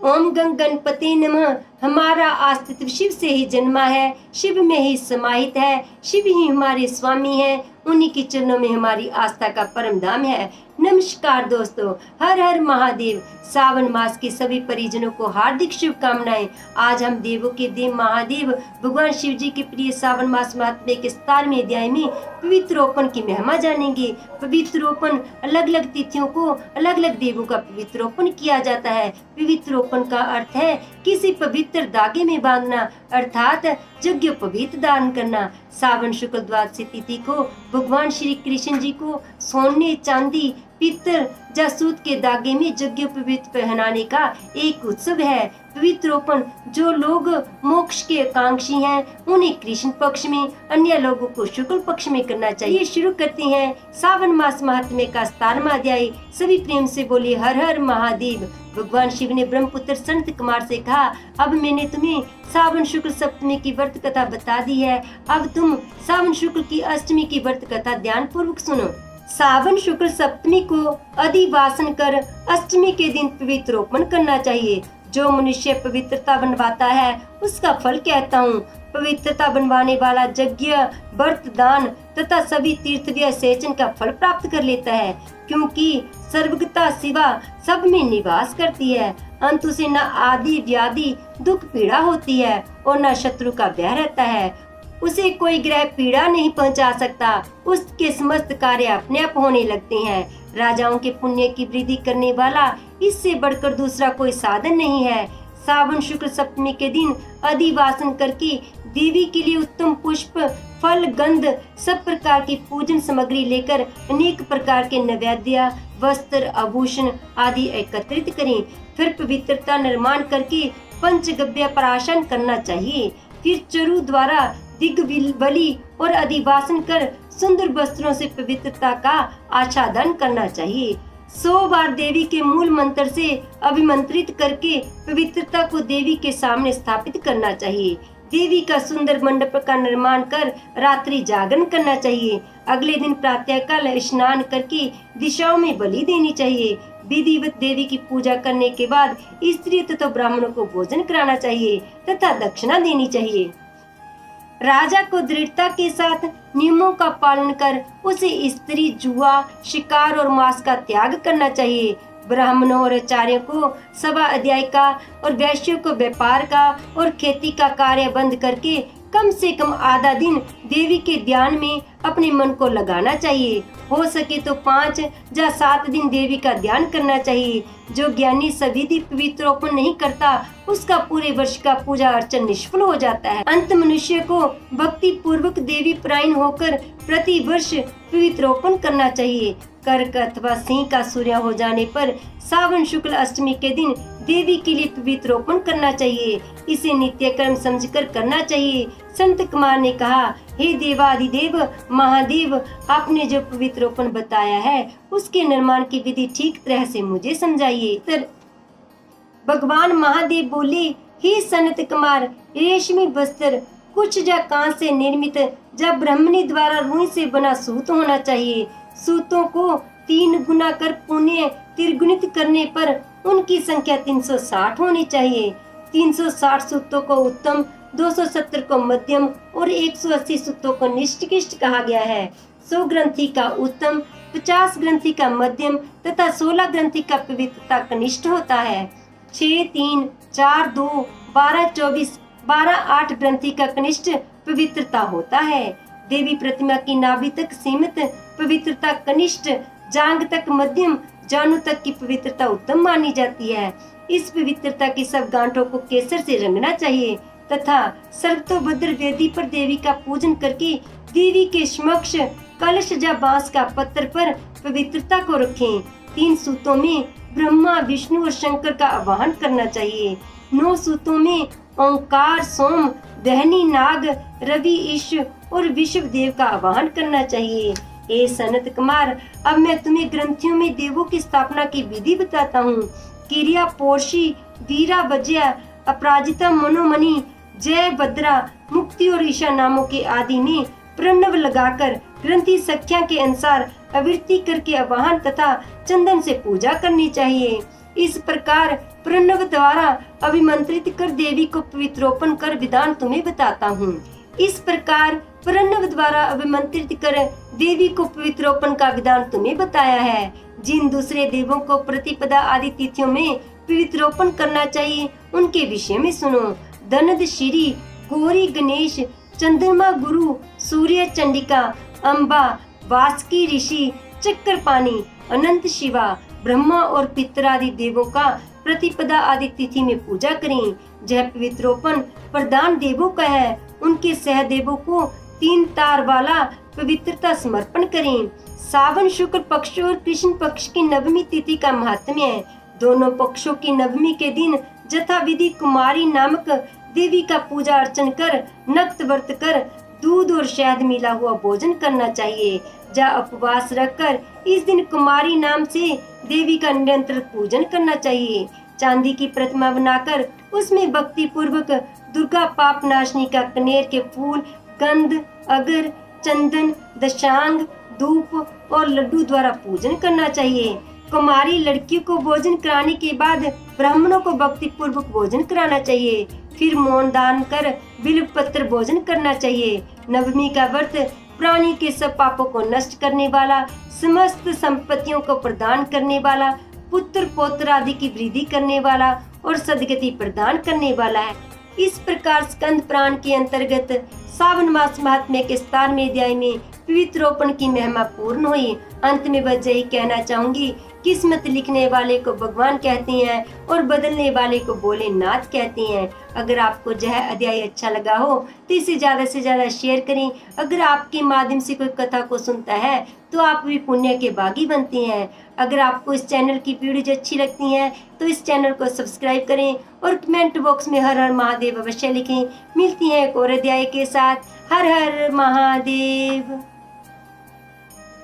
ओम गंग गणपति नमः। हमारा अस्तित्व शिव से ही जन्मा है, शिव में ही समाहित है, शिव ही हमारे स्वामी हैं, उन्हीं के चरणों में हमारी आस्था का परम धाम है। नमस्कार दोस्तों, हर हर महादेव। सावन मास के सभी परिजनों को हार्दिक शुभकामनाएं। आज हम देवों के देव महादेव भगवान शिव जी के प्रिय सावन मास महात्म्य के 17वें अध्याय में पवित्रोपण की महिमा जानेंगे। पवित्रोपण अलग अलग तिथियों को अलग अलग देवों का पवित्रोपण किया जाता है। पवित्रोपण का अर्थ है किसी पवित्र धागे में बांधना, अर्थात यज्ञोपवीत दान करना। सावन शुक्ल द्वादशी तिथि को भगवान श्री कृष्ण जी को सोने, चांदी, पीतल या सूत के धागे में यज्ञोपवीत पहनाने का एक उत्सव है। पवित्रोपण जो लोग मोक्ष के आकांक्षी हैं उन्हें कृष्ण पक्ष में, अन्य लोगों को शुक्ल पक्ष में करना चाहिए। शुरू करते हैं सावन मास महात्म्य का 17वां अध्याय। सभी प्रेम से बोले हर हर महादेव। भगवान शिव ने ब्रह्मपुत्र संत कुमार से कहा, अब मैंने तुम्हें सावन शुक्ल सप्तमी की व्रत कथा बता दी है, अब तुम सावन शुक्ल की अष्टमी की व्रत कथा ध्यान पूर्वक सुनो। सावन शुक्ल सप्तमी को अधिवासन कर अष्टमी के दिन पवित्रोपण करना चाहिए। जो मनुष्य पवित्रता बनवाता है उसका फल कहता हूँ। पवित्रता बनवाने वाला यज्ञ, व्रत, दान तथा सभी तीर्थ व सेचन का फल प्राप्त कर लेता है, क्योंकि सर्वगता शिवा सब में निवास करती है। अंत उसे न आदि व्याधि दुख पीड़ा होती है और न शत्रु का भय रहता है। उसे कोई ग्रह पीड़ा नहीं पहुंचा सकता। उसके समस्त कार्य अपने आप होने लगते हैं। राजाओं के पुण्य की वृद्धि करने वाला इससे बढ़कर दूसरा कोई साधन नहीं है। सावन शुक्ल सप्तमी के दिन अधिवासन करके देवी के लिए उत्तम पुष्प, फल, गंध, सब प्रकार की पूजन सामग्री लेकर अनेक प्रकार के नैवेद्य, वस्त्र, आभूषण आदि एकत्रित करें। फिर पवित्रता निर्माण करके पंचगव्य प्राशन करना चाहिए। फिर चरु द्वारा दिग्बली और अधिवासन कर सुंदर वस्त्रों से पवित्रता का आच्छादन करना चाहिए। 100 बार देवी के मूल मंत्र से अभिमंत्रित करके पवित्रता को देवी के सामने स्थापित करना चाहिए। देवी का सुंदर मंडप का निर्माण कर रात्रि जागरण करना चाहिए। अगले दिन प्रातःकाल स्नान करके दिशाओं में बलि देनी चाहिए। विधिवत देवी की पूजा करने के बाद स्त्री तथा ब्राह्मणों को भोजन कराना चाहिए तथा दक्षिणा देनी चाहिए। राजा को दृढ़ता के साथ नियमों का पालन कर उसे स्त्री, जुआ, शिकार और मांस का त्याग करना चाहिए। ब्राह्मणों और आचार्यों को सभा अध्याय का और वैश्यों को व्यापार का और खेती का कार्य बंद करके कम से कम आधा दिन देवी के ध्यान में अपने मन को लगाना चाहिए। हो सके तो 5 या 7 दिन देवी का ध्यान करना चाहिए। जो ज्ञानी सविधि पवित्रोपण नहीं करता उसका पूरे वर्ष का पूजा अर्चन निष्फल हो जाता है। अंत मनुष्य को भक्ति पूर्वक देवी परायण होकर प्रति वर्ष पवित्रोपण करना चाहिए। कर्क अथवा सिंह का सूर्य हो जाने पर सावन शुक्ल अष्टमी के दिन देवी के लिए पवित्रोपण करना चाहिए। इसे नित्य कर्म समझकर करना चाहिए। संत कुमार ने कहा, हे देवाधिदेव महादेव, आपने जो पवित्रोपण बताया है उसके निर्माण की विधि ठीक तरह से मुझे समझाइए। भगवान महादेव बोले, हे संत कुमार, रेशमी वस्त्र, कुछ या कांच से निर्मित या ब्राह्मणी द्वारा रुई से बना सूत होना चाहिए। सूतों को 3 गुना कर पुण्य त्रिगुणित करने पर उनकी संख्या 360 होनी चाहिए। 360 सूतों को उत्तम, 270 को मध्यम और 180 सूतों को निष्कृष्ट कहा गया है। 100 ग्रंथि का उत्तम, 50 ग्रंथि का मध्यम तथा 16 ग्रंथि का पवित्रता कनिष्ठ होता है। 6, 3, 4, 2, 12, 24, 12, 8 ग्रंथि का कनिष्ठ पवित्रता होता है। देवी प्रतिमा की नाभि तक सीमित पवित्रता कनिष्ठ, जांघ तक मध्यम, जानू तक की पवित्रता उत्तम मानी जाती है। इस पवित्रता की सब गांठों को केसर से रंगना चाहिए तथा सर्वतोभद्र वेदी पर देवी का पूजन करके देवी के समक्ष कलश या बांस का पत्थर पर पवित्रता को रखें। 3 सूतों में ब्रह्मा, विष्णु और शंकर का आवाहन करना चाहिए। 9 सूतों में ओंकार, सोम, दहनी, नाग, रवि, ईश और विश्व देव का आवाहन करना चाहिए। हे सनत कुमार, अब मैं तुम्हें ग्रंथियों में देवों की स्थापना की विधि बताता हूँ। किरिया, पोर्शी, वीरा, वज्या, अपराजिता, मनोमणि, जय, भद्रा, मुक्ति और ईशा नामों के आदि में प्रणव लगाकर ग्रंथि संख्या के अनुसार आवृत्ति करके आवाहन तथा चंदन से पूजा करनी चाहिए। इस प्रकार प्रणव द्वारा अभिमंत्रित कर देवी को पवित्रोपण कर विधान तुम्हें बताता हूँ। इस प्रकार प्रणव द्वारा अभिमंत्रित कर देवी को पवित्रोपण का विधान तुम्हें बताया है। जिन दूसरे देवों को प्रतिपदा आदि तिथियों में पवित्रोपण करना चाहिए उनके विषय में सुनो। धनद श्री, गौरी गणेश, चंद्रमा गुरु, सूर्य चंडिका, अम्बा, वासुकी ऋषि, चक्रपाणी, अनंत शिवा, ब्रह्मा और पितर आदि देवों का प्रतिपदा आदि तिथि में पूजा करें। यह पवित्रोपण प्रधान देवों का है। उनके सहदेवों को 3 तार वाला पवित्रता समर्पण करें। सावन शुक्ल पक्ष और कृष्ण पक्ष की नवमी तिथि का महात्म्य है। दोनों पक्षों की नवमी के दिन यथाविधि कुमारी नामक देवी का पूजा अर्चन कर नक्त व्रत कर दूध और शहद मिला हुआ भोजन करना चाहिए। जहाँ उपवास रखकर इस दिन कुमारी नाम से देवी का निरंतर पूजन करना चाहिए। चांदी की प्रतिमा बनाकर उसमें भक्ति पूर्वक दुर्गा पाप नाशनी का कनेर के फूल, गंध, अगर, चंदन, दशांग, धूप और लड्डू द्वारा पूजन करना चाहिए। कुमारी लड़कियों को भोजन कराने के बाद ब्राह्मणों को भक्ति पूर्वक भोजन कराना चाहिए। फिर मौन दान कर बिल्व पत्र भोजन करना चाहिए। नवमी का व्रत प्राणी के सब पापों को नष्ट करने वाला, समस्त संपत्तियों को प्रदान करने वाला, पुत्र पौत्र आदि की वृद्धि करने वाला और सदगति प्रदान करने वाला है। इस प्रकार स्कंद पुराण के अंतर्गत सावन मास महात्म्य के 17वें अध्याय में पवित्रोपण की महिमा पूर्ण हुई। अंत में बस यही कहना चाहूंगी, किस्मत लिखने वाले को भगवान कहते हैं और बदलने वाले को भोलेनाथ कहते हैं। अगर आपको यह अध्याय अच्छा लगा हो तो इसे ज्यादा से ज्यादा शेयर करें। अगर आपके माध्यम से कोई कथा को सुनता है तो आप भी पुण्य के भागी बनते हैं। अगर आपको इस चैनल की वीडियो अच्छी लगती है तो इस चैनल को सब्सक्राइब करें और कमेंट बॉक्स में हर हर महादेव अवश्य लिखें। मिलती हैं एक और अध्याय के साथ। हर हर महादेव।